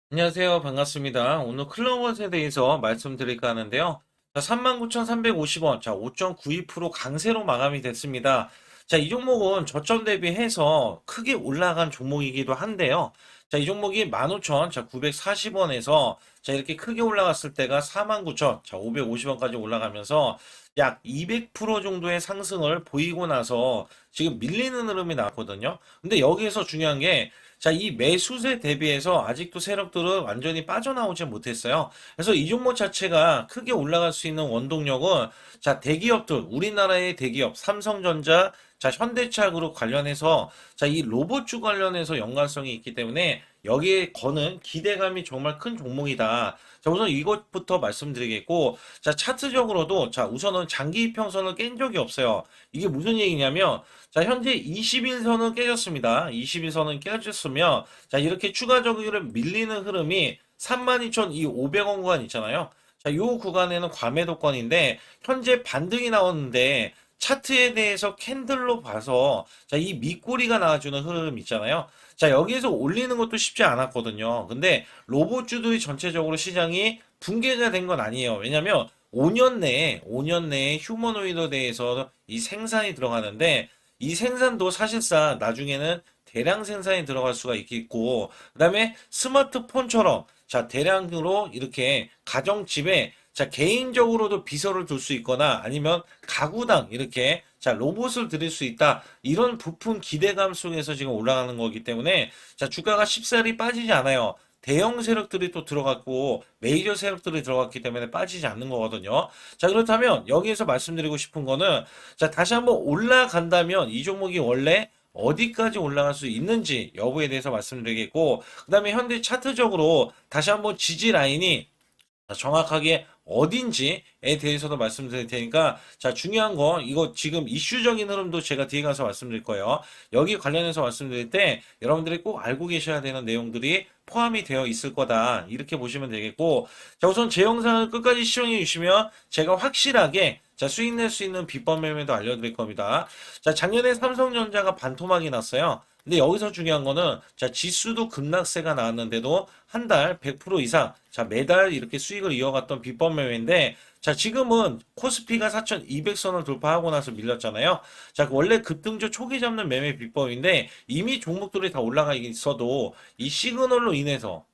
안녕하세요. 반갑습니다. 오늘 클로버에 대해서 말씀드릴까 하는데요. 자, 39,350원. 자, 5.92% 강세로 마감이 됐습니다. 자, 이 종목은 저점 대비해서 크게 올라간 종목이기도 한데요. 자, 이 종목이 15,000, 자, 940원에서 자, 이렇게 크게 올라갔을 때가 49,000, 자, 550원까지 올라가면서 약 200% 정도의 상승을 보이고 나서 지금 밀리는 흐름이 나왔거든요. 근데 여기에서 중요한 게 자, 이 매수세 대비해서 아직도 세력들은 완전히 빠져나오지 못했어요. 그래서 이 종목 자체가 크게 올라갈 수 있는 원동력은 자, 대기업들, 우리나라의 대기업, 삼성전자, 자, 현대차그룹 관련해서 자, 이 로봇주 관련해서 연관성이 있기 때문에 여기에 거는 기대감이 정말 큰 종목이다. 자, 우선 이것부터 말씀드리겠고, 자, 차트적으로도 자, 우선은 장기 이평선을 깬 적이 없어요. 이게 무슨 얘기냐면 자, 현재 21선은 깨졌습니다. 21선은 깨졌으면, 자, 이렇게 추가적으로 밀리는 흐름이 32,500원 구간 있잖아요. 자, 요 구간에는 과매도권인데, 현재 반등이 나오는데, 차트에 대해서 캔들로 봐서, 자, 이 밑꼬리가 나와주는 흐름 있잖아요. 자, 여기에서 올리는 것도 쉽지 않았거든요. 근데 로봇주들이 전체적으로 시장이 붕괴가 된 건 아니에요. 왜냐면 5년 내에 휴머노이드에 대해서 이 생산이 들어가는데, 이 생산도 사실상 나중에는 대량 생산이 들어갈 수가 있겠고, 그 다음에 스마트폰처럼, 자, 대량으로 이렇게 가정집에, 자, 개인적으로도 비서를 둘 수 있거나 아니면 가구당 이렇게, 자, 로봇을 들일 수 있다. 이런 부품 기대감 속에서 지금 올라가는 거기 때문에, 자, 주가가 쉽사리 빠지지 않아요. 대형 세력들이 또 들어갔고 메이저 세력들이 들어갔기 때문에 빠지지 않는 거거든요. 자, 그렇다면 여기에서 말씀드리고 싶은 거는 자, 다시 한번 올라간다면 이 종목이 원래 어디까지 올라갈 수 있는지 여부에 대해서 말씀드리겠고, 그 다음에 현재 차트적으로 다시 한번 지지 라인이 정확하게 어딘지에 대해서도 말씀드릴 테니까 자, 중요한 거 이거 지금 이슈적인 흐름도 제가 뒤에 가서 말씀드릴 거예요. 여기 관련해서 말씀드릴 때 여러분들이 꼭 알고 계셔야 되는 내용들이 포함이 되어 있을 거다, 이렇게 보시면 되겠고, 자, 우선 제 영상을 끝까지 시청해 주시면 제가 확실하게 자, 수익 낼 수 있는 비법 매매도 알려드릴 겁니다. 자, 작년에 삼성전자가 반토막이 났어요. 근데 여기서 중요한 거는 자, 지수도 급락세가 나왔는데도 한 달 100% 이상 자, 매달 이렇게 수익을 이어갔던 비법 매매인데, 자, 지금은 코스피가 4,200선을 돌파하고 나서 밀렸잖아요. 자, 원래 급등주 초기 잡는 매매 비법인데 이미 종목들이 다 올라가 있어도 이 시그널로 인해서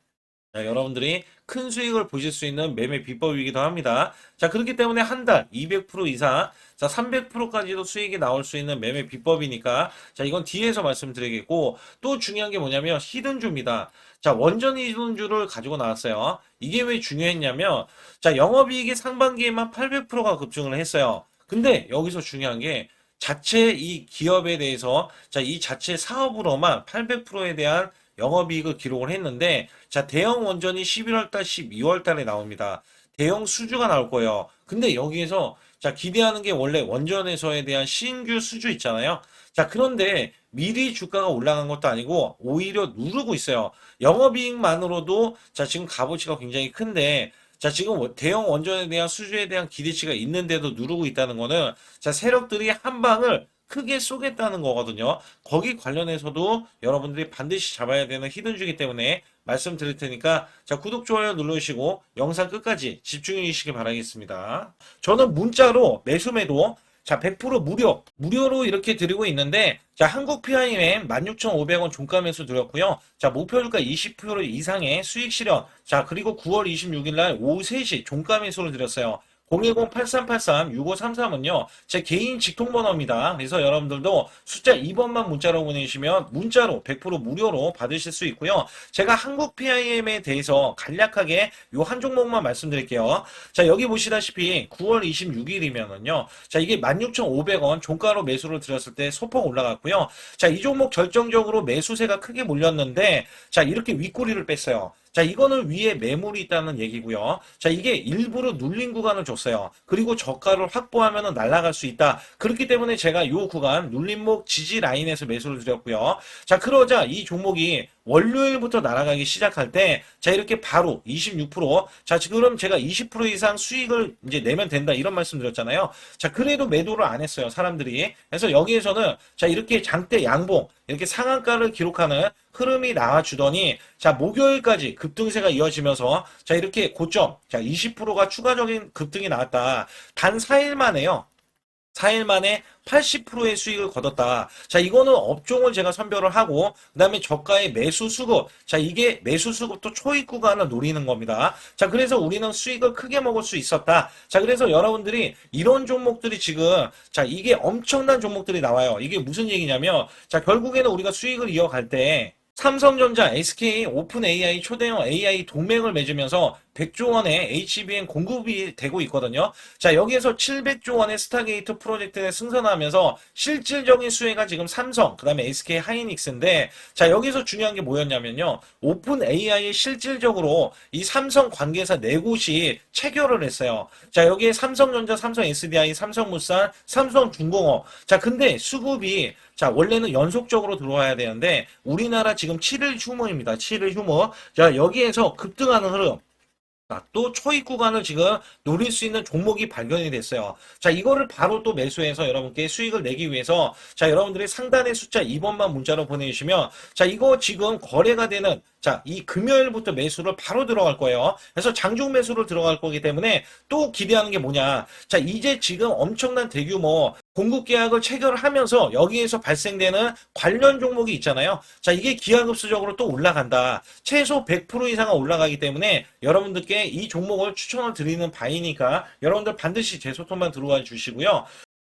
자, 여러분들이 큰 수익을 보실 수 있는 매매 비법이기도 합니다. 자, 그렇기 때문에 한 달 200% 이상, 자, 300%까지도 수익이 나올 수 있는 매매 비법이니까, 자, 이건 뒤에서 말씀드리겠고, 또 중요한 게 뭐냐면, 히든주입니다. 자, 원전 히든주를 가지고 나왔어요. 이게 왜 중요했냐면, 자, 영업이익이 상반기에만 800%가 급증을 했어요. 근데 여기서 중요한 게, 자체 이 기업에 대해서, 자, 이 자체 사업으로만 800%에 대한 영업이익을 기록을 했는데, 자, 대형 원전이 11월 달, 12월 달에 나옵니다. 대형 수주가 나올 거예요. 근데 여기에서 자, 기대하는 게 원래 원전에서에 대한 신규 수주 있잖아요. 자, 그런데 미리 주가가 올라간 것도 아니고 오히려 누르고 있어요. 영업이익만으로도 자, 지금 값어치가 굉장히 큰데, 자, 지금 대형 원전에 대한 수주에 대한 기대치가 있는데도 누르고 있다는 거는 자, 세력들이 한 방을 크게 쏘겠다는 거거든요. 거기 관련해서도 여러분들이 반드시 잡아야 되는 히든주기 때문에 말씀드릴 테니까 자, 구독, 좋아요 눌러주시고 영상 끝까지 집중해 주시기 바라겠습니다. 저는 문자로 매수매도 자, 100% 무료로 이렇게 드리고 있는데, 자, 한국 PIM 16,500원 종가 매수 드렸고요. 자, 목표주가 20% 이상의 수익 실현. 자, 그리고 9월 26일 날 오후 3시 종가 매수를 드렸어요. 010-8383-6533은요, 제 개인 직통번호입니다. 그래서 여러분들도 숫자 2번만 문자로 보내주시면 문자로 100% 무료로 받으실 수 있고요. 제가 한국 PIM에 대해서 간략하게 요 한 종목만 말씀드릴게요. 자, 여기 보시다시피 9월 26일이면은요, 자, 이게 16,500원 종가로 매수를 드렸을 때 소폭 올라갔고요. 자, 이 종목 결정적으로 매수세가 크게 몰렸는데, 자, 이렇게 윗꼬리를 뺐어요. 자, 이거는 위에 매물이 있다는 얘기고요. 자, 이게 일부러 눌린 구간을 줬어요. 그리고 저가를 확보하면 날아갈 수 있다. 그렇기 때문에 제가 이 구간 눌림목 지지 라인에서 매수를 드렸고요. 자, 그러자 이 종목이 월요일부터 날아가기 시작할 때, 자, 이렇게 바로 26%, 자, 지금 제가 20% 이상 수익을 이제 내면 된다, 이런 말씀 드렸잖아요. 자, 그래도 매도를 안 했어요, 사람들이. 그래서 여기에서는, 자, 이렇게 장대 양봉, 이렇게 상한가를 기록하는 흐름이 나와주더니, 자, 목요일까지 급등세가 이어지면서, 자, 이렇게 고점, 자, 20%가 추가적인 급등이 나왔다. 단 4일 만에요. 4일 만에 80%의 수익을 거뒀다. 자, 이거는 업종을 제가 선별을 하고, 그 다음에 저가의 매수 수급. 자, 이게 매수 수급도 초입 구간을 노리는 겁니다. 자, 그래서 우리는 수익을 크게 먹을 수 있었다. 자, 그래서 여러분들이 이런 종목들이 지금, 자, 이게 엄청난 종목들이 나와요. 이게 무슨 얘기냐면, 자, 결국에는 우리가 수익을 이어갈 때, 삼성전자, SK, 오픈 AI, 초대형 AI 동맹을 맺으면서 100조 원의 HBM 공급이 되고 있거든요. 자, 여기에서 700조 원의 스타게이트 프로젝트에 승선하면서 실질적인 수혜가 지금 삼성, 그 다음에 SK 하이닉스인데, 자, 여기서 중요한 게 뭐였냐면요. 오픈 AI에 실질적으로 이 삼성 관계사 네 곳이 체결을 했어요. 자, 여기에 삼성전자, 삼성 SDI, 삼성물산, 삼성중공업. 자, 근데 수급이 자, 원래는 연속적으로 들어와야 되는데, 우리나라 지금 7일 휴무입니다. 7일 휴무. 자, 여기에서 급등하는 흐름. 또 초입 구간을 지금 노릴 수 있는 종목이 발견이 됐어요. 자, 이거를 바로 또 매수해서 여러분께 수익을 내기 위해서, 자, 여러분들이 상단의 숫자 2번만 문자로 보내주시면, 자, 이거 지금 거래가 되는, 자, 이 금요일부터 매수를 바로 들어갈 거예요. 그래서 장중 매수를 들어갈 거기 때문에 또 기대하는 게 뭐냐. 자, 이제 지금 엄청난 대규모 공급 계약을 체결하면서 여기에서 발생되는 관련 종목이 있잖아요. 자, 이게 기하급수적으로 또 올라간다. 최소 100% 이상은 올라가기 때문에 여러분들께 이 종목을 추천을 드리는 바이니까 여러분들 반드시 제 소통만 들어와 주시고요.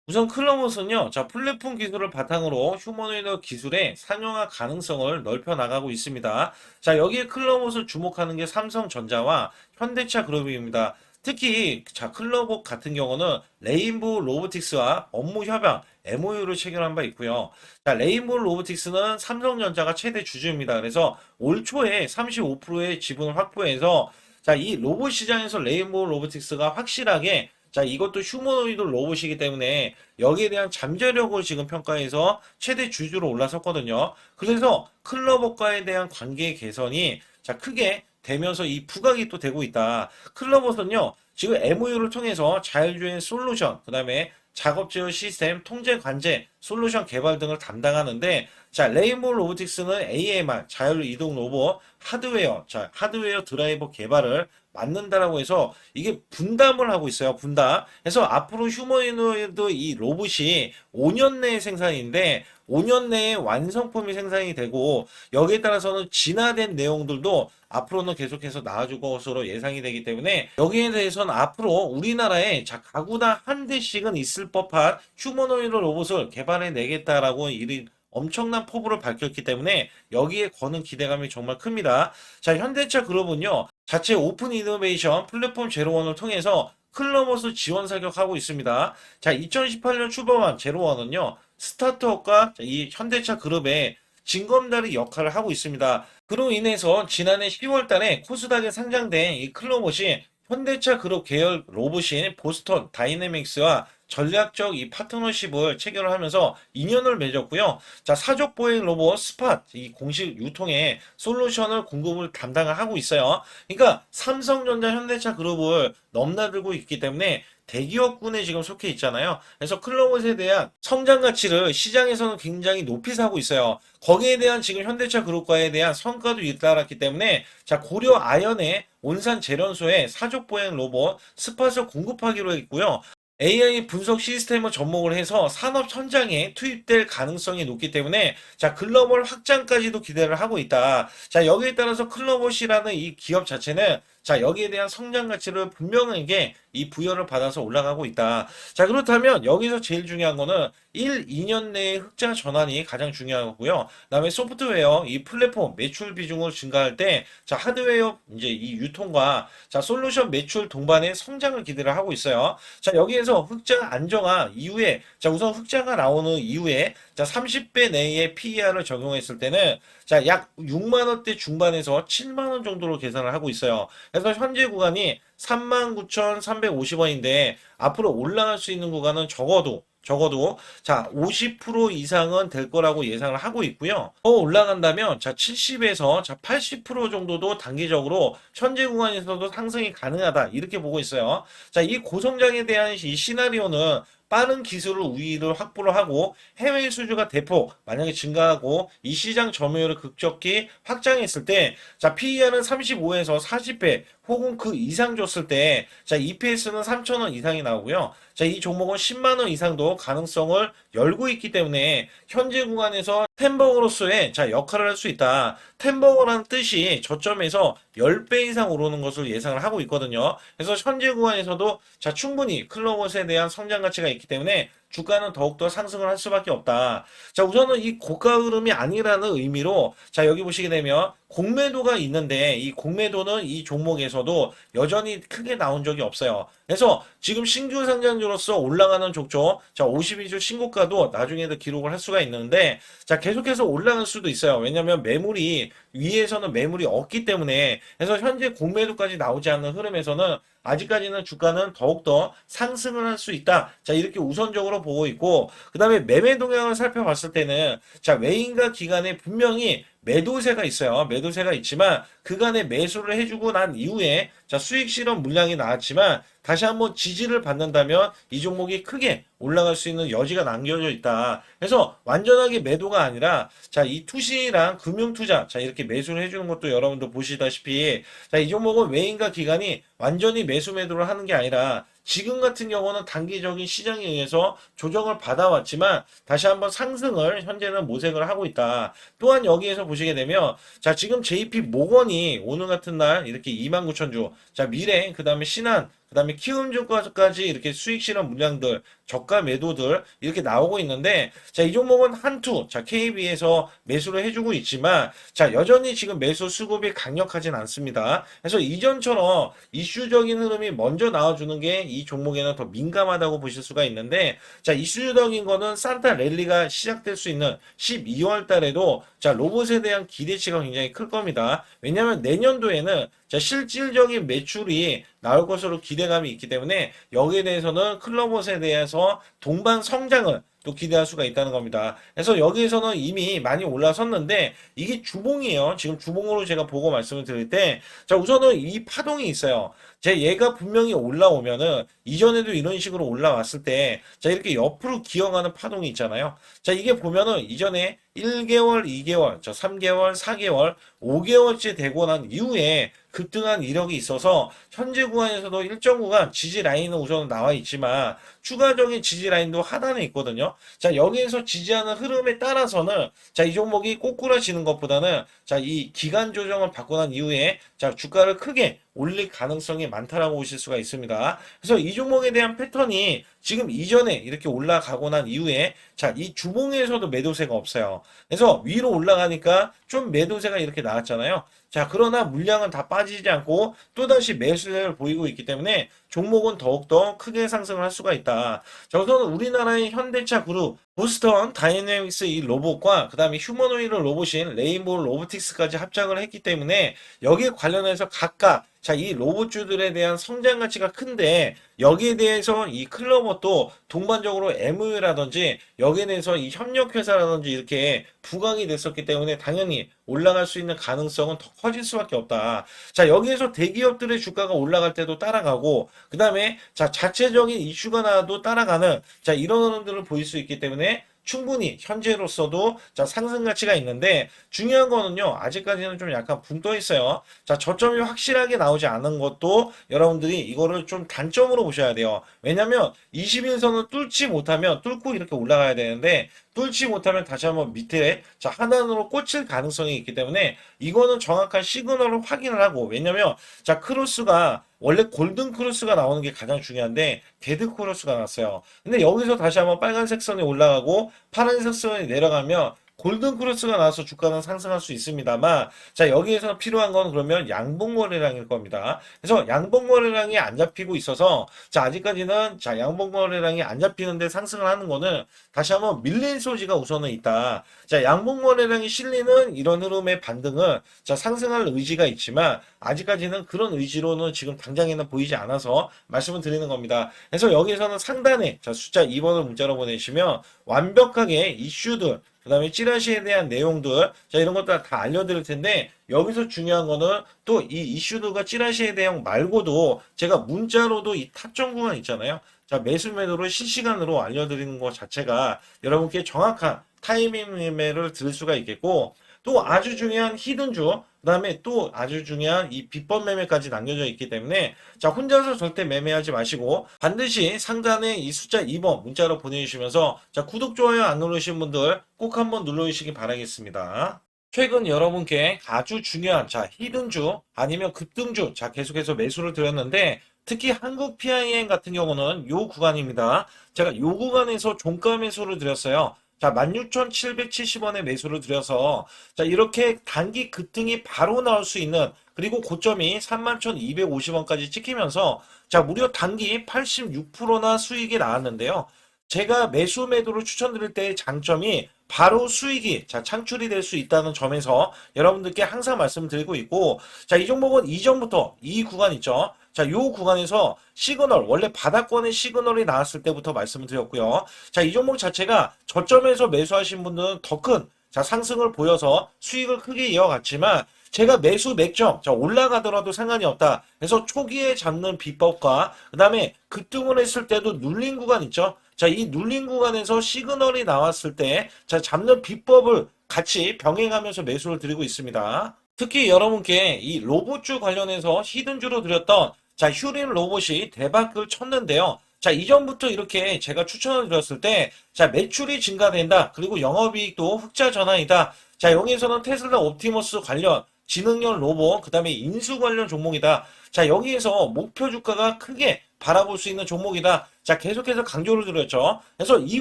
우선 클로봇은요, 자, 플랫폼 기술을 바탕으로 휴머노이드 기술의 상용화 가능성을 넓혀 나가고 있습니다. 자, 여기에 클로봇을 주목하는 게 삼성전자와 현대차 그룹입니다. 특히, 자, 클로봇 같은 경우는 레인보우 로보틱스와 업무 협약, MOU를 체결한 바 있고요. 자, 레인보우 로보틱스는 삼성전자가 최대 주주입니다. 그래서 올 초에 35%의 지분을 확보해서, 자, 이 로봇 시장에서 레인보우 로보틱스가 확실하게, 자, 이것도 휴머노이드 로봇이기 때문에 여기에 대한 잠재력을 지금 평가해서 최대 주주로 올라섰거든요. 그래서 클로봇과에 대한 관계 개선이, 자, 크게 되면서 이 부각이 또 되고 있다. 클로봇은요, 지금 MOU를 통해서 자율주행 솔루션, 그 다음에 작업 제어 시스템, 통제 관제, 솔루션 개발 등을 담당하는데, 자, 레인보우 로보틱스는 AMR, 자율 이동 로봇, 하드웨어, 자, 하드웨어 드라이버 개발을 맡는다라고 해서 이게 분담을 하고 있어요. 분담. 그래서 앞으로 휴머노이드 이 로봇이 5년 내에 생산인데 5년 내에 완성품이 생산이 되고 여기에 따라서는 진화된 내용들도 앞으로는 계속해서 나아질 것으로 예상이 되기 때문에 여기에 대해서는 앞으로 우리나라에 자, 가구당 한 대씩은 있을 법한 휴머노이드 로봇을 개발해 내겠다라고 일이 엄청난 포부를 밝혔기 때문에 여기에 거는 기대감이 정말 큽니다. 자, 현대차 그룹은요, 자체 오픈 이노베이션 플랫폼 제로원을 통해서 클로봇을 지원 사격하고 있습니다. 자, 2018년 출범한 제로원은요, 스타트업과 이 현대차 그룹의 징검다리 역할을 하고 있습니다. 그로 인해서 지난해 10월 달에 코스닥에 상장된 이 클로봇이 현대차 그룹 계열 로봇인 보스턴 다이내믹스와 전략적 이 파트너십을 체결을 하면서 인연을 맺었고요. 자, 사족 보행 로봇 스팟 이 공식 유통에 솔루션을 공급을 담당을 하고 있어요. 그러니까 삼성전자 현대차 그룹을 넘나들고 있기 때문에 대기업군에 지금 속해 있잖아요. 그래서 클로봇에 대한 성장 가치를 시장에서는 굉장히 높이 사고 있어요. 거기에 대한 지금 현대차 그룹과에 대한 성과도 잇따랐기 때문에 자, 고려 아연의 온산 재련소에 사족 보행 로봇 스팟을 공급하기로 했고요. AI 분석 시스템을 접목을 해서 산업 현장에 투입될 가능성이 높기 때문에 자, 글로벌 확장까지도 기대를 하고 있다. 자, 여기에 따라서 클로봇이라는 이 기업 자체는 자, 여기에 대한 성장 가치를 분명하게 이 부여를 받아서 올라가고 있다. 자, 그렇다면 여기서 제일 중요한 거는 1, 2년 내의 흑자 전환이 가장 중요하고요. 그다음에 소프트웨어 이 플랫폼 매출 비중을 증가할 때 자, 하드웨어 이제 이 유통과 자, 솔루션 매출 동반의 성장을 기대를 하고 있어요. 자, 여기에서 흑자 안정화 이후에 자, 우선 흑자가 나오는 이후에 자, 30배 내의 PER을 적용했을 때는 자, 약 6만 원대 중반에서 7만 원 정도로 계산을 하고 있어요. 그래서 현재 구간이 39,350원인데 앞으로 올라갈 수 있는 구간은 적어도 적어도 자 50% 이상은 될 거라고 예상을 하고 있고요. 더 올라간다면 자 70에서 자 80% 정도도 단기적으로 현재 구간에서도 상승이 가능하다 이렇게 보고 있어요. 자 이 고성장에 대한 이 시나리오는 빠른 기술 우위를 확보를 하고 해외 수주가 대폭 만약에 증가하고 이 시장 점유율을 급격히 확장했을 때 자 PER은 35에서 40배 혹은 그 이상 줬을 때 자 EPS는 3,000원 이상이 나오고요. 자 이 종목은 10만 원 이상도 가능성을 열고 있기 때문에 현재 구간에서 템버거로서의 자 역할을 할 수 있다. 템버거라는 뜻이 저점에서 10배 이상 오르는 것을 예상을 하고 있거든요. 그래서 현재 구간에서도 자 충분히 클로버스에 대한 성장 가치가 있기 때문에 주가는 더욱더 상승을 할 수밖에 없다. 자, 우선은 이 고가 흐름이 아니라는 의미로 자, 여기 보시게 되면 공매도가 있는데 이 공매도는 이 종목에서도 여전히 크게 나온 적이 없어요. 그래서 지금 신규 상장주로서 올라가는 족족 자, 52주 신고가도 나중에도 기록을 할 수가 있는데 자, 계속해서 올라갈 수도 있어요. 왜냐하면 매물이 위에서는 매물이 없기 때문에 그래서 현재 공매도까지 나오지 않는 흐름에서는 아직까지는 주가는 더욱더 상승을 할 수 있다. 자, 이렇게 우선적으로 보고 있고, 그 다음에 매매 동향을 살펴봤을 때는, 자, 외인과 기관에 분명히 매도세가 있어요. 매도세가 있지만, 그간에 매수를 해주고 난 이후에, 자, 수익 실현 물량이 나왔지만, 다시 한번 지지를 받는다면, 이 종목이 크게 올라갈 수 있는 여지가 남겨져 있다. 그래서 완전하게 매도가 아니라, 자, 이 투시랑 금융투자, 자, 이렇게 매수를 해주는 것도 여러분도 보시다시피, 자, 이 종목은 외인과 기관이 완전히 매수 매도를 하는 게 아니라 지금 같은 경우는 단기적인 시장에 의해서 조정을 받아왔지만 다시 한번 상승을 현재는 모색을 하고 있다. 또한 여기에서 보시게 되면 자 지금 JP 모건이 오늘 같은 날 이렇게 29,000주 자 미래 그 다음에 신한 그 다음에 키움증권까지 이렇게 수익 실현 물량들 저가 매도들 이렇게 나오고 있는데 자 이 종목은 한투 자 KB에서 매수를 해주고 있지만 자 여전히 지금 매수 수급이 강력하진 않습니다. 그래서 이전처럼 이슈적인 흐름이 먼저 나와주는 게 이 종목에는 더 민감하다고 보실 수가 있는데 자 이슈적인 거는 산타 랠리가 시작될 수 있는 12월 달에도 자 로봇에 대한 기대치가 굉장히 클 겁니다. 왜냐하면 내년도에는 자 실질적인 매출이 나올 것으로 기대감이 있기 때문에 여기에 대해서는 클로봇에 대해서 동반 성장을 또 기대할 수가 있다는 겁니다. 그래서 여기에서는 이미 많이 올라섰는데 이게 주봉이에요. 지금 주봉으로 제가 보고 말씀을 드릴 때 자 우선은 이 파동이 있어요. 제 얘가 분명히 올라오면은 이전에도 이런 식으로 올라왔을 때 자 이렇게 옆으로 기어가는 파동이 있잖아요. 자 이게 보면은 이전에 1개월, 2개월, 저 3개월, 4개월, 5개월째 되고 난 이후에 급등한 이력이 있어서 현재 구간에서도 일정 구간 지지 라인은 우선 나와 있지만 추가적인 지지 라인도 하단에 있거든요. 자 여기에서 지지하는 흐름에 따라서는 자 이 종목이 꼬꾸라지는 것보다는 자 이 기간 조정을 받고 난 이후에 자 주가를 크게 올릴 가능성이 많다라고 보실 수가 있습니다. 그래서 이 종목에 대한 패턴이 지금 이전에 이렇게 올라가고 난 이후에 자 이 주봉에서도 매도세가 없어요. 그래서 위로 올라가니까 좀 매도세가 이렇게 나왔잖아요. 자, 그러나 물량은 다 빠지지 않고 또다시 매수세를 보이고 있기 때문에 종목은 더욱더 크게 상승을 할 수가 있다. 자, 우선 우리나라의 현대차 그룹, 보스턴 다이내믹스 이 로봇과 그 다음에 휴머노이드 로봇인 레인보우 로보틱스까지 합작을 했기 때문에 여기에 관련해서 각각 자, 이 로봇주들에 대한 성장 가치가 큰데 여기에 대해서 이 클로버도 동반적으로 MOU라든지 여기에 대해서 이 협력회사라든지 이렇게 부각이 됐었기 때문에 당연히 올라갈 수 있는 가능성은 더 커질 수밖에 없다. 자, 여기에서 대기업들의 주가가 올라갈 때도 따라가고 그 다음에 자, 자체적인 이슈가 나와도 따라가는 자, 이런 흐름들을 보일 수 있기 때문에 충분히 현재로서도 자 상승 가치가 있는데 중요한 거는요 아직까지는 좀 약간 붕 떠 있어요. 자 저점이 확실하게 나오지 않은 것도 여러분들이 이거를 좀 단점으로 보셔야 돼요. 왜냐면 21선을 뚫지 못하면 뚫고 이렇게 올라가야 되는데 뚫지 못하면 다시 한번 밑에 자 하단으로 꽂힐 가능성이 있기 때문에 이거는 정확한 시그널을 확인을 하고 왜냐면 자 크로스가 원래 골든 크로스가 나오는 게 가장 중요한데 데드 크로스가 났어요. 근데 여기서 다시 한번 빨간색 선이 올라가고 파란색 선이 내려가면 골든 크로스가 나와서 주가는 상승할 수 있습니다만, 자, 여기에서 필요한 건 그러면 양봉 거래량일 겁니다. 그래서 양봉 거래량이 안 잡히고 있어서, 자, 아직까지는, 자, 양봉 거래량이 안 잡히는데 상승을 하는 거는 다시 한번 밀릴 소지가 우선은 있다. 자, 양봉 거래량이 실리는 이런 흐름의 반등은, 자, 상승할 의지가 있지만, 아직까지는 그런 의지로는 지금 당장에는 보이지 않아서 말씀을 드리는 겁니다. 그래서 여기서는 상단에, 자, 숫자 2번을 문자로 보내시면 완벽하게 이슈들, 그 다음에 찌라시에 대한 내용들, 자, 이런 것들 다 알려드릴 텐데, 여기서 중요한 거는 또 이 이슈들과 찌라시에 대한 말고도 제가 문자로도 이 탑정 구간 있잖아요. 자, 매수 매도를 실시간으로 알려드리는 것 자체가 여러분께 정확한 타이밍 매매를 들을 수가 있겠고, 또 아주 중요한 히든주, 그 다음에 또 아주 중요한 이 비법 매매까지 남겨져 있기 때문에, 자, 혼자서 절대 매매하지 마시고 반드시 상단에 이 숫자 2번 문자로 보내주시면서, 자, 구독, 좋아요 안 누르신 분들 꼭 한번 눌러주시기 바라겠습니다. 최근 여러분께 아주 중요한, 자, 히든주 아니면 급등주, 자, 계속해서 매수를 드렸는데, 특히 한국 PIM 같은 경우는 요 구간입니다. 제가 요 구간에서 종가 매수를 드렸어요. 자, 16,770원에 매수를 드려서, 자, 이렇게 단기 급등이 바로 나올 수 있는, 그리고 고점이 31,250원까지 찍히면서, 자, 무려 단기 86%나 수익이 나왔는데요. 제가 매수 매도를 추천드릴 때의 장점이 바로 수익이, 자, 창출이 될 수 있다는 점에서 여러분들께 항상 말씀드리고 있고, 자, 이 종목은 이전부터 이 구간 있죠. 자, 요 구간에서 시그널, 원래 바닥권의 시그널이 나왔을 때부터 말씀을 드렸고요. 자, 이 종목 자체가 저점에서 매수하신 분들은 더 큰, 자, 상승을 보여서 수익을 크게 이어갔지만, 제가 매수 맥점, 자, 올라가더라도 상관이 없다. 그래서 초기에 잡는 비법과, 그 다음에 급등을 했을 때도 눌린 구간 있죠. 자, 이 눌린 구간에서 시그널이 나왔을 때, 자, 잡는 비법을 같이 병행하면서 매수를 드리고 있습니다. 특히 여러분께 이 로봇주 관련해서 히든주로 드렸던, 자, 휴린 로봇이 대박을 쳤는데요. 자, 이전부터 이렇게 제가 추천을 드렸을 때, 자, 매출이 증가된다. 그리고 영업이익도 흑자 전환이다. 자, 여기에서는 테슬라 옵티머스 관련, 지능형 로봇, 그 다음에 인수 관련 종목이다. 자, 여기에서 목표 주가가 크게 바라볼 수 있는 종목이다. 자, 계속해서 강조를 드렸죠. 그래서 이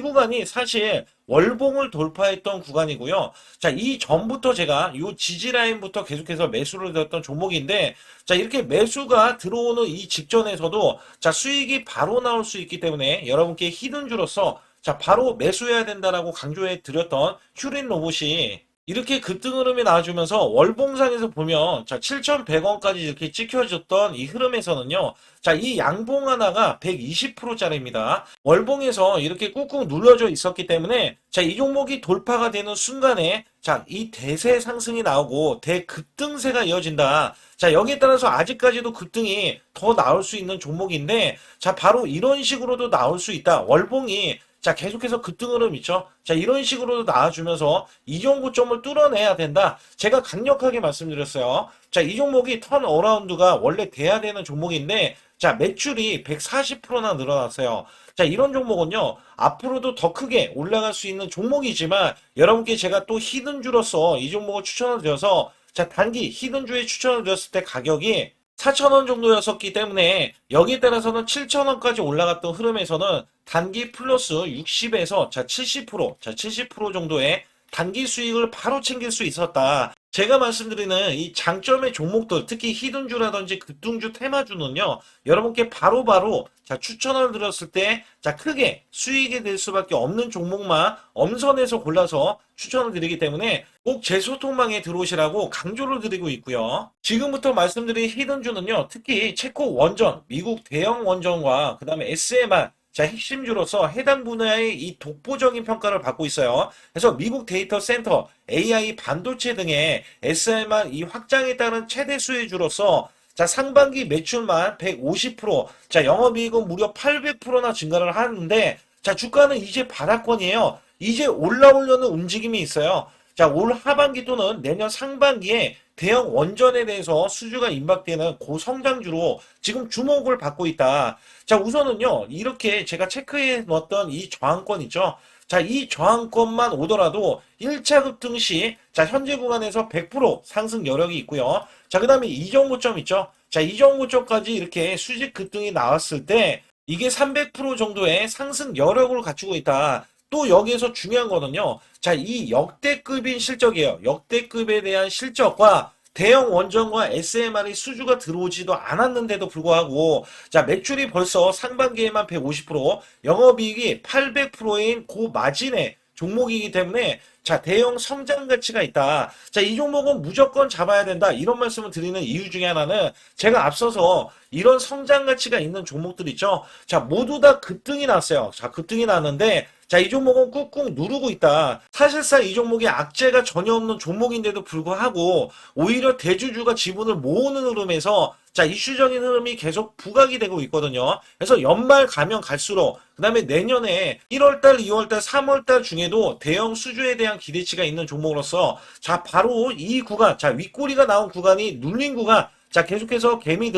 구간이 사실 월봉을 돌파했던 구간이고요. 자, 이 전부터 제가 이 지지 라인부터 계속해서 매수를 드렸던 종목인데, 자, 이렇게 매수가 들어오는 이 직전에서도, 자, 수익이 바로 나올 수 있기 때문에 여러분께 히든주로서, 자, 바로 매수해야 된다라고 강조해 드렸던 휴린 로봇이 이렇게 급등 흐름이 나와주면서 월봉상에서 보면, 자, 7,100원까지 이렇게 찍혀졌던 이 흐름에서는요, 자, 이 양봉 하나가 120%짜리입니다. 월봉에서 이렇게 꾹꾹 눌러져 있었기 때문에, 자, 이 종목이 돌파가 되는 순간에, 자, 이 대세 상승이 나오고 대급등세가 이어진다. 자, 여기에 따라서 아직까지도 급등이 더 나올 수 있는 종목인데, 자, 바로 이런 식으로도 나올 수 있다. 월봉이, 자, 계속해서 급등 흐름 있죠. 자, 이런 식으로도 나와주면서 이전 고점을 뚫어내야 된다. 제가 강력하게 말씀드렸어요. 자, 이 종목이 턴어라운드가 원래 돼야 되는 종목인데, 자, 매출이 140%나 늘어났어요. 자, 이런 종목은요, 앞으로도 더 크게 올라갈 수 있는 종목이지만, 여러분께 제가 또 히든주로서 이 종목을 추천을 드려서, 자, 단기 히든주에 추천을 드렸을 때 가격이 4,000원 정도였었기 때문에 여기에 따라서는 7,000원까지 올라갔던 흐름에서는 단기 플러스 60에서 자 70% 정도의 단기 수익을 바로 챙길 수 있었다. 제가 말씀드리는 이 장점의 종목들, 특히 히든주라든지 급등주 테마주는요, 여러분께 바로바로 자 추천을 드렸을 때 자 크게 수익이 될 수밖에 없는 종목만 엄선해서 골라서 추천을 드리기 때문에 꼭 제 소통망에 들어오시라고 강조를 드리고 있고요. 지금부터 말씀드린 히든주는요, 특히 체코 원전, 미국 대형 원전과 그 다음에 SMR, 자, 핵심주로서 해당 분야의 이 독보적인 평가를 받고 있어요. 그래서 미국 데이터 센터, AI 반도체 등의 SMR 이 확장에 따른 최대 수혜주로서 자, 상반기 매출만 150%, 자, 영업이익은 무려 800%나 증가를 하는데, 자, 주가는 이제 바닥권이에요. 이제 올라오려는 움직임이 있어요. 자, 올 하반기 또는 내년 상반기에 대형 원전에 대해서 수주가 임박되는 고성장주로 지금 주목을 받고 있다. 자, 우선은요, 이렇게 제가 체크해 놓았던 이 저항권 있죠. 자, 이 저항권만 오더라도 1차 급등 시, 자, 현재 구간에서 100% 상승 여력이 있고요. 자, 그 다음에 이전 고점 있죠. 자, 이전 고점까지 이렇게 수직 급등이 나왔을 때, 이게 300% 정도의 상승 여력을 갖추고 있다. 또 여기에서 중요한 거는요. 자, 이 역대급인 실적이에요. 역대급에 대한 실적과 대형 원전과 SMR이 수주가 들어오지도 않았는데도 불구하고 자, 매출이 벌써 상반기에만 150%, 영업이익이 800%인 고마진의 종목이기 때문에 자, 대형 성장 가치가 있다. 자, 이 종목은 무조건 잡아야 된다. 이런 말씀을 드리는 이유 중에 하나는 제가 앞서서 이런 성장 가치가 있는 종목들 있죠. 자, 모두 다 급등이 났어요. 자, 급등이 났는데 자, 이 종목은 꾹꾹 누르고 있다. 사실상 이 종목이 악재가 전혀 없는 종목인데도 불구하고 오히려 대주주가 지분을 모으는 흐름에서 자, 이슈적인 흐름이 계속 부각이 되고 있거든요. 그래서 연말 가면 갈수록 그 다음에 내년에 1월달, 2월달, 3월달 중에도 대형 수주에 대한 기대치가 있는 종목으로서 자, 바로 이 구간, 자, 윗꼬리가 나온 구간이 눌린 구간, 자, 계속해서 개미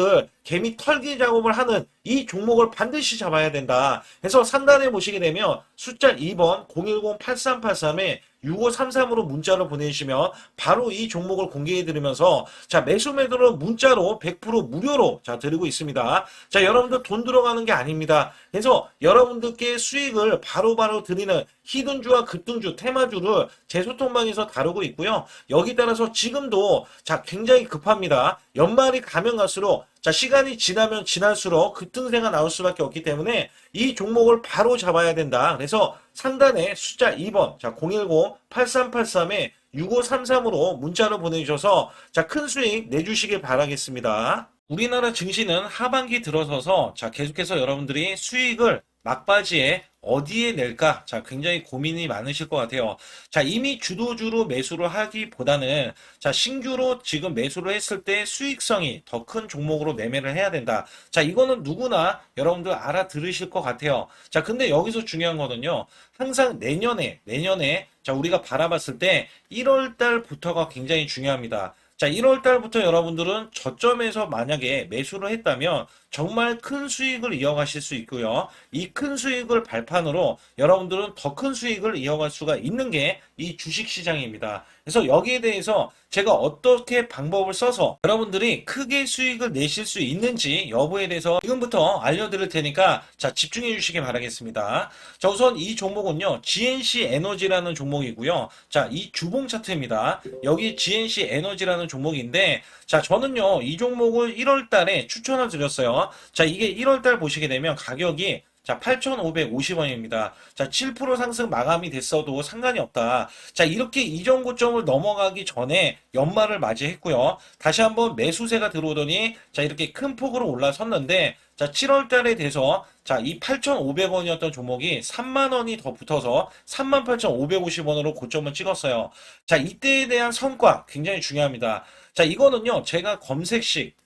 털기 작업을 하는 이 종목을 반드시 잡아야 된다. 그래서 상단에 보시게 되면 숫자 2번 010-8383에 6533으로 문자로 보내주시면 바로 이 종목을 공개해드리면서 자, 매수 매도는 문자로 100% 무료로 자, 드리고 있습니다. 자, 여러분들 돈 들어가는 게 아닙니다. 그래서 여러분들께 수익을 바로바로 드리는 히든주와 급등주, 테마주를 제 소통방에서 다루고 있고요. 여기 따라서 지금도 자, 굉장히 급합니다. 연말이 가면 갈수록 자, 시간이 지나면 지날수록 급등세가 나올 수밖에 없기 때문에 이 종목을 바로 잡아야 된다. 그래서 상단에 숫자 2번, 자, 010-8383에 6533으로 문자로 보내주셔서 자, 큰 수익 내주시길 바라겠습니다. 우리나라 증시는 하반기 들어서서 자, 계속해서 여러분들이 수익을 막바지에 어디에 낼까? 자, 굉장히 고민이 많으실 것 같아요. 자, 이미 주도주로 매수를 하기보다는 자, 신규로 지금 매수를 했을 때 수익성이 더 큰 종목으로 매매를 해야 된다. 자, 이거는 누구나 여러분들 알아들으실 것 같아요. 자, 근데 여기서 중요한 거는요. 항상 내년에 자, 우리가 바라봤을 때 1월 달부터가 굉장히 중요합니다. 자, 1월 달부터 여러분들은 저점에서 만약에 매수를 했다면 정말 큰 수익을 이어가실 수 있고요. 이 큰 수익을 발판으로 여러분들은 더 큰 수익을 이어갈 수가 있는 게 이 주식시장입니다. 그래서 여기에 대해서 제가 어떻게 방법을 써서 여러분들이 크게 수익을 내실 수 있는지 여부에 대해서 지금부터 알려드릴 테니까 자, 집중해 주시기 바라겠습니다. 자, 우선 이 종목은요. GNC 에너지라는 종목이고요. 자, 이 주봉 차트입니다. 여기 GNC 에너지라는 종목인데 자, 저는요. 이 종목을 1월 달에 추천을 드렸어요. 자, 이게 1월 달 보시게 되면 가격이 자, 8,550원입니다. 자, 7% 상승 마감이 됐어도 상관이 없다. 자, 이렇게 이전 고점을 넘어가기 전에 연말을 맞이했고요. 다시 한번 매수세가 들어오더니 자, 이렇게 큰 폭으로 올라섰는데 자, 7월 달에 돼서 자, 이 8,500원이었던 종목이 3만 원이 더 붙어서 38,550원으로 고점을 찍었어요. 자, 이때에 대한 성과 굉장히 중요합니다. 자, 이거는요. 제가 검색식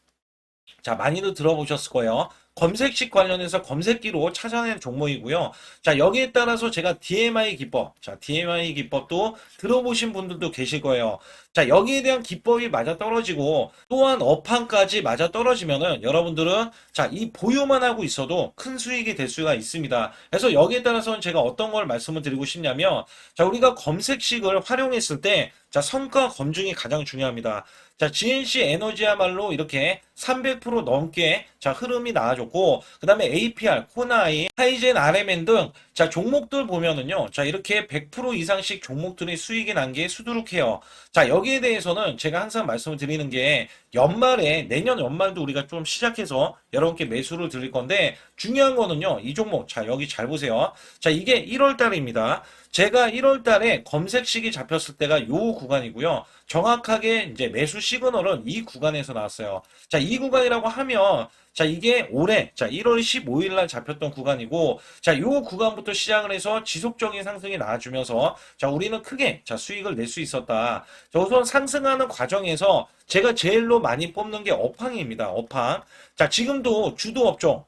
자, 많이들 들어보셨을 거예요. 검색식 관련해서 검색기로 찾아낸 종목이고요. 자, 여기에 따라서 제가 DMI 기법, 자, DMI 기법도 들어보신 분들도 계실 거예요. 자, 여기에 대한 기법이 맞아 떨어지고 또한 업황까지 맞아 떨어지면은 여러분들은 자, 이 보유만 하고 있어도 큰 수익이 될 수가 있습니다. 그래서 여기에 따라서는 제가 어떤 걸 말씀을 드리고 싶냐면 자, 우리가 검색식을 활용했을 때 자, 성과 검증이 가장 중요합니다. 자, GNC 에너지야말로 이렇게 300% 넘게 자, 흐름이 나와줬고, 그 다음에 APR, 코나이, 하이젠, RMN 등 자, 종목들 보면은요. 자, 이렇게 100% 이상씩 종목들이 수익이 난 게 수두룩해요. 자, 여기에 대해서는 제가 항상 말씀을 드리는 게 연말에, 내년 연말도 우리가 좀 시작해서 여러분께 매수를 드릴 건데 중요한 거는요. 이 종목, 자, 여기 잘 보세요. 자, 이게 1월 달입니다. 제가 1월 달에 검색식이 잡혔을 때가 요 구간이고요. 정확하게 이제 매수 시그널은 이 구간에서 나왔어요. 자, 이 구간이라고 하면 자, 이게 올해 자, 1월 15일 날 잡혔던 구간이고 자, 요 구간부터 시작을 해서 지속적인 상승이 나와주면서 자, 우리는 크게 자, 수익을 낼 수 있었다. 자, 우선 상승하는 과정에서 제가 제일로 많이 뽑는 게 업황입니다. 업황. 자, 지금도 주도 업종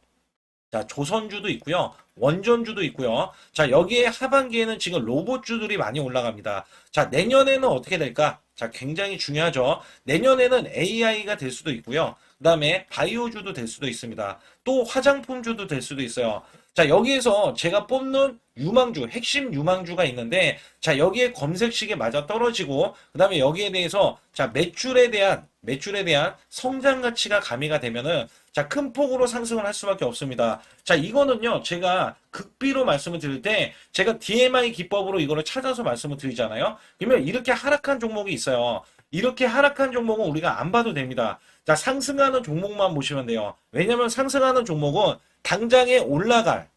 자, 조선주도 있고요. 원전주도 있고요. 자, 여기에 하반기에는 지금 로봇주들이 많이 올라갑니다. 자, 내년에는 어떻게 될까? 자, 굉장히 중요하죠. 내년에는 AI가 될 수도 있고요. 그 다음에 바이오주도 될 수도 있습니다. 또 화장품주도 될 수도 있어요. 자, 여기에서 제가 뽑는 유망주, 핵심 유망주가 있는데, 자, 여기에 검색식에 맞아 떨어지고, 그 다음에 여기에 대해서, 자, 매출에 대한 매출에 대한 성장 가치가 가미가 되면은 자, 큰 폭으로 상승을 할 수밖에 없습니다. 자, 이거는요, 제가 극비로 말씀을 드릴 때, 제가 DMI 기법으로 이거를 찾아서 말씀을 드리잖아요. 그러면 이렇게 하락한 종목이 있어요. 이렇게 하락한 종목은 우리가 안 봐도 됩니다. 자, 상승하는 종목만 보시면 돼요. 왜냐면 상승하는 종목은 당장에 올라갈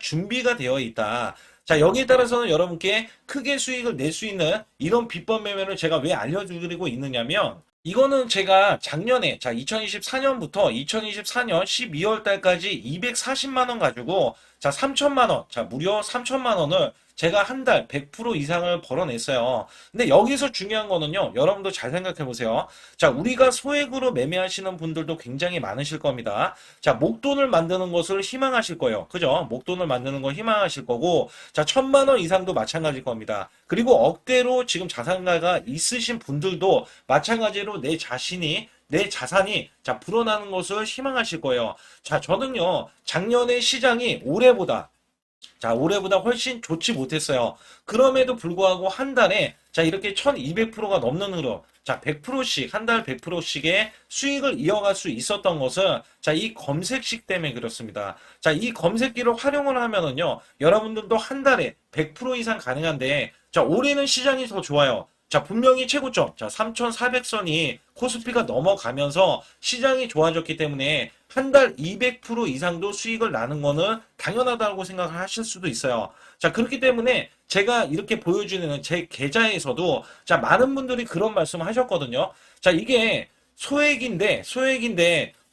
준비가 되어 있다. 자, 여기에 따라서는 여러분께 크게 수익을 낼 수 있는 이런 비법 매매를 제가 왜 알려드리고 있느냐면, 이거는 제가 작년에, 자, 2024년부터 2024년 12월 달까지 240만 원 가지고, 자, 3천만 원, 자, 무려 3천만 원을 제가 한 달 100% 이상을 벌어냈어요. 근데 여기서 중요한 거는요, 여러분도 잘 생각해 보세요. 자, 우리가 소액으로 매매하시는 분들도 굉장히 많으실 겁니다. 자, 목돈을 만드는 것을 희망하실 거예요. 그죠? 목돈을 만드는 걸 희망하실 거고, 자, 1,000만 원 이상도 마찬가지일 겁니다. 그리고 억대로 지금 자산가가 있으신 분들도 마찬가지로 내 자산이 자 불어나는 것을 희망하실 거예요. 자, 저는요 작년에 시장이 올해보다 훨씬 좋지 못했어요. 그럼에도 불구하고 한 달에 자 이렇게 1200%가 넘는 흐름, 자 100%씩 한 달 100%씩의 수익을 이어갈 수 있었던 것은 자 이 검색식 때문에 그렇습니다. 자 이 검색기를 활용을 하면은요 여러분들도 한 달에 100% 이상 가능한데 자 올해는 시장이 더 좋아요. 자, 분명히 최고점, 자, 3,400선이 코스피가 넘어가면서 시장이 좋아졌기 때문에 한 달 200% 이상도 수익을 나는 거는 당연하다고 생각을 하실 수도 있어요. 자, 그렇기 때문에 제가 이렇게 보여주는 제 계좌에서도 자, 많은 분들이 그런 말씀을 하셨거든요. 자, 이게 소액인데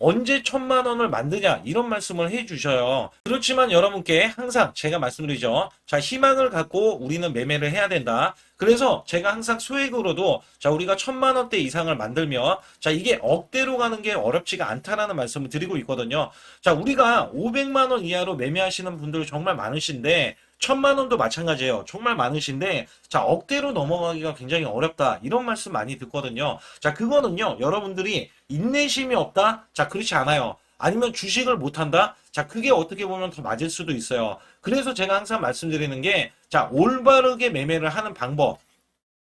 언제 1,000만 원을 만드냐 이런 말씀을 해주셔요. 그렇지만 여러분께 항상 제가 말씀드리죠. 자, 희망을 갖고 우리는 매매를 해야 된다. 그래서 제가 항상 소액으로도 자 우리가 1,000만 원대 이상을 만들면 자 이게 억대로 가는 게 어렵지가 않다라는 말씀을 드리고 있거든요. 자, 우리가 500만 원 이하로 매매하시는 분들 정말 많으신데 1,000만 원도 마찬가지예요. 정말 많으신데 자 억대로 넘어가기가 굉장히 어렵다 이런 말씀 많이 듣거든요. 자, 그거는요 여러분들이 인내심이 없다? 자, 그렇지 않아요. 아니면 주식을 못한다? 자, 그게 어떻게 보면 더 맞을 수도 있어요. 그래서 제가 항상 말씀드리는 게 자 올바르게 매매를 하는 방법,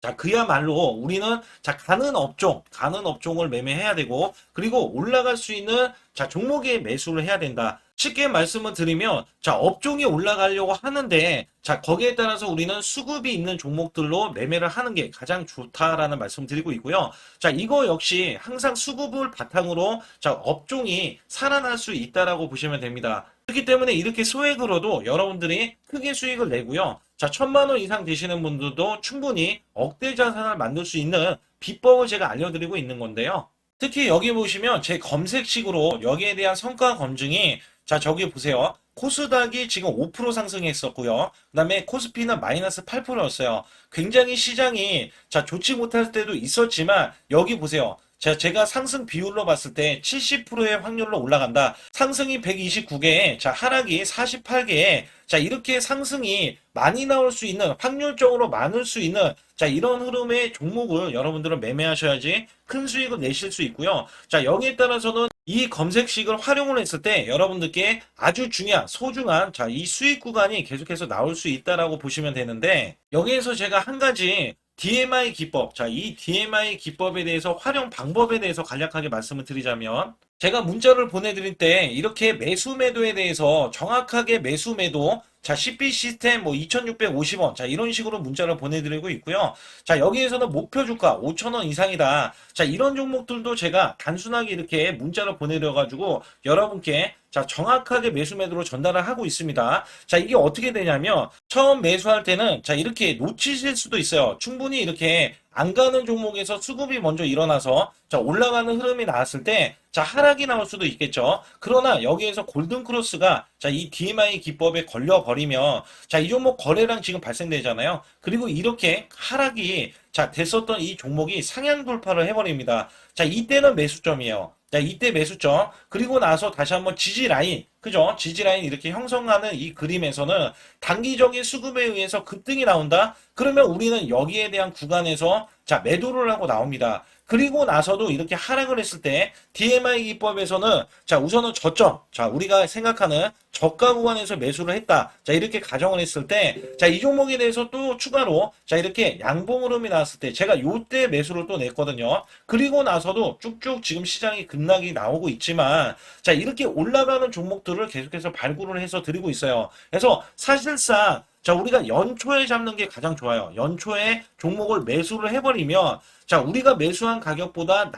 자, 그야말로 우리는 자, 가는 업종을 매매해야 되고, 그리고 올라갈 수 있는 자, 종목에 매수를 해야 된다. 쉽게 말씀을 드리면, 자, 업종이 올라가려고 하는데, 자, 거기에 따라서 우리는 수급이 있는 종목들로 매매를 하는 게 가장 좋다라는 말씀 드리고 있고요. 자, 이거 역시 항상 수급을 바탕으로 자, 업종이 살아날 수 있다라고 보시면 됩니다. 그렇기 때문에 이렇게 소액으로도 여러분들이 크게 수익을 내고요. 자, 1,000만 원 이상 되시는 분들도 충분히 억대 자산을 만들 수 있는 비법을 제가 알려드리고 있는 건데요. 특히 여기 보시면 제 검색식으로 여기에 대한 성과 검증이 자, 저기 보세요. 코스닥이 지금 5% 상승했었고요. 그 다음에 코스피는 마이너스 8%였어요. 굉장히 시장이 자, 좋지 못할 때도 있었지만 여기 보세요. 제가 상승 비율로 봤을 때 70%의 확률로 올라간다. 상승이 129개에, 자, 하락이 48개에, 자, 이렇게 상승이 많이 나올 수 있는, 확률적으로 많을 수 있는, 자, 이런 흐름의 종목을 여러분들은 매매하셔야지 큰 수익을 내실 수 있고요. 자, 여기에 따라서는 이 검색식을 활용을 했을 때 여러분들께 아주 소중한, 자, 이 수익 구간이 계속해서 나올 수 있다라고 보시면 되는데, 여기에서 제가 한 가지 DMI 기법, 자, 이 DMI 기법에 대해서 활용 방법에 대해서 간략하게 말씀을 드리자면, 제가 문자를 보내드릴 때 이렇게 매수 매도에 대해서 정확하게 매수 매도, 자, CP 시스템 뭐 2,650원, 자, 이런 식으로 문자를 보내드리고 있고요. 자, 여기에서는 목표 주가 5,000원 이상이다. 자, 이런 종목들도 제가 단순하게 이렇게 문자를 보내드려가지고 여러분께 자, 정확하게 매수 매도로 전달을 하고 있습니다. 자, 이게 어떻게 되냐면 처음 매수할 때는 자, 이렇게 놓치실 수도 있어요. 충분히 이렇게 안 가는 종목에서 수급이 먼저 일어나서 자, 올라가는 흐름이 나왔을 때 자, 하락이 나올 수도 있겠죠. 그러나 여기에서 골든 크로스가 자, 이 DMI 기법에 걸려 버리면 자, 이 종목 거래량 지금 발생되잖아요. 그리고 이렇게 하락이 자, 됐었던 이 종목이 상향 돌파를 해버립니다. 자, 이때는 매수점이에요. 자, 이때 매수점. 그리고 나서 다시 한번 지지 라인. 그죠? 지지 라인 이렇게 형성하는 이 그림에서는 단기적인 수급에 의해서 급등이 나온다? 그러면 우리는 여기에 대한 구간에서 자, 매도를 하고 나옵니다. 그리고 나서도 이렇게 하락을 했을 때 DMI 기법에서는 자, 우선은 저점, 자, 우리가 생각하는 저가 구간에서 매수를 했다. 자, 이렇게 가정을 했을 때 자, 이 종목에 대해서 또 추가로 자, 이렇게 양봉 흐름이 나왔을 때 제가 요때 매수를 또 냈거든요. 그리고 나서도 쭉쭉 지금 시장이 급락이 나오고 있지만 자, 이렇게 올라가는 종목들을 계속해서 발굴을 해서 드리고 있어요. 그래서 사실상 자, 우리가 연초에 잡는 게 가장 좋아요. 연초에 종목을 매수를 해버리면 자, 우리가 매수한 가격보다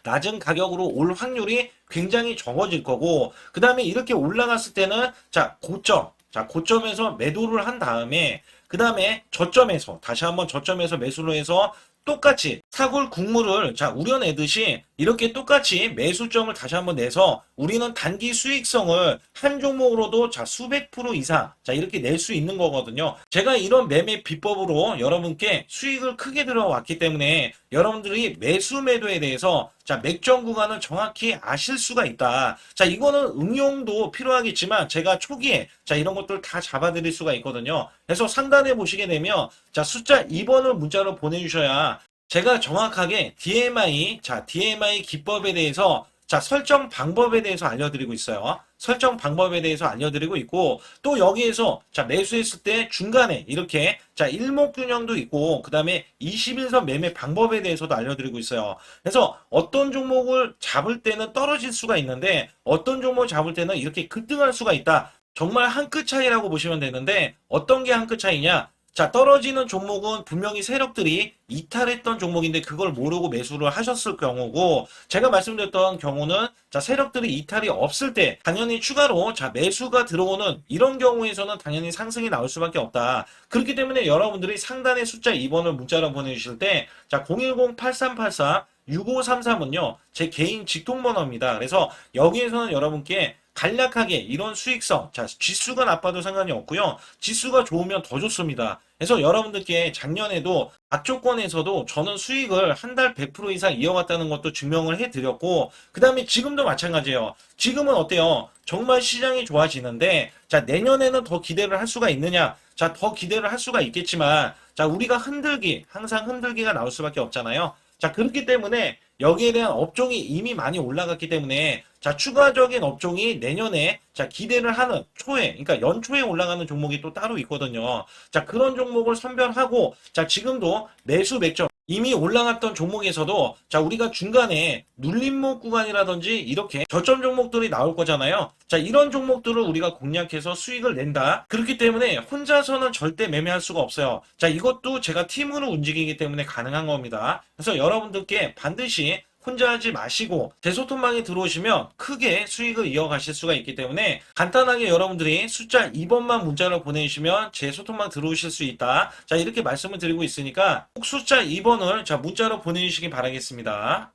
낮은 가격으로 올 확률이 굉장히 적어질 거고, 그 다음에 이렇게 올라갔을 때는, 자, 고점에서 매도를 한 다음에, 그 다음에 저점에서, 다시 한번 저점에서 매수를 해서 똑같이 사골 국물을 자, 우려내듯이 이렇게 똑같이 매수점을 다시 한번 내서 우리는 단기 수익성을 한 종목으로도 자, 수백 프로 이상 자, 이렇게 낼 수 있는 거거든요. 제가 이런 매매 비법으로 여러분께 수익을 크게 들어왔기 때문에 여러분들이 매수 매도에 대해서 자, 맥점 구간을 정확히 아실 수가 있다. 자, 이거는 응용도 필요하겠지만 제가 초기에 자, 이런 것들 다 잡아드릴 수가 있거든요. 그래서 상단에 보시게 되면 자, 숫자 2번을 문자로 보내주셔야 제가 정확하게 DMI, 자, DMI 기법에 대해서 자, 설정 방법에 대해서 알려드리고 있어요. 설정 방법에 대해서 알려드리고 있고, 또 여기에서, 자, 매수했을 때 중간에 이렇게, 자, 일목균형도 있고, 그 다음에 21선 매매 방법에 대해서도 알려드리고 있어요. 그래서 어떤 종목을 잡을 때는 떨어질 수가 있는데, 어떤 종목을 잡을 때는 이렇게 급등할 수가 있다. 정말 한 끗 차이라고 보시면 되는데, 어떤 게 한 끗 차이냐? 자, 떨어지는 종목은 분명히 세력들이 이탈했던 종목인데 그걸 모르고 매수를 하셨을 경우고, 제가 말씀드렸던 경우는 자, 세력들이 이탈이 없을 때 당연히 추가로 자, 매수가 들어오는 이런 경우에서는 당연히 상승이 나올 수밖에 없다. 그렇기 때문에 여러분들이 상단에 숫자 2번을 문자로 보내주실 때 자, 010-8384 6533은요, 제 개인 직통번호입니다. 그래서 여기에서는 여러분께 간략하게 이런 수익성, 자, 지수가 나빠도 상관이 없고요. 지수가 좋으면 더 좋습니다. 그래서 여러분들께 작년에도 악조건에서도 저는 수익을 한 달 100% 이상 이어갔다는 것도 증명을 해드렸고, 그 다음에 지금도 마찬가지예요. 지금은 어때요? 정말 시장이 좋아지는데, 자, 내년에는 더 기대를 할 수가 있느냐? 자, 더 기대를 할 수가 있겠지만, 자, 우리가 항상 흔들기가 나올 수밖에 없잖아요. 자, 그렇기 때문에 여기에 대한 업종이 이미 많이 올라갔기 때문에 자, 추가적인 업종이 내년에 자, 기대를 하는 초에, 그러니까 연초에 올라가는 종목이 또 따로 있거든요. 자, 그런 종목을 선별하고 자, 지금도 매수 맥점 이미 올라갔던 종목에서도 자, 우리가 중간에 눌림목 구간이라든지 이렇게 저점 종목들이 나올 거잖아요. 자, 이런 종목들을 우리가 공략해서 수익을 낸다. 그렇기 때문에 혼자서는 절대 매매할 수가 없어요. 자, 이것도 제가 팀으로 움직이기 때문에 가능한 겁니다. 그래서 여러분들께 반드시 혼자 하지 마시고 제 소통방에 들어오시면 크게 수익을 이어가실 수가 있기 때문에 간단하게 여러분들이 숫자 2번만 문자로 보내주시면 제 소통방 들어오실 수 있다. 자, 이렇게 말씀을 드리고 있으니까 꼭 숫자 2번을 자, 문자로 보내주시기 바라겠습니다.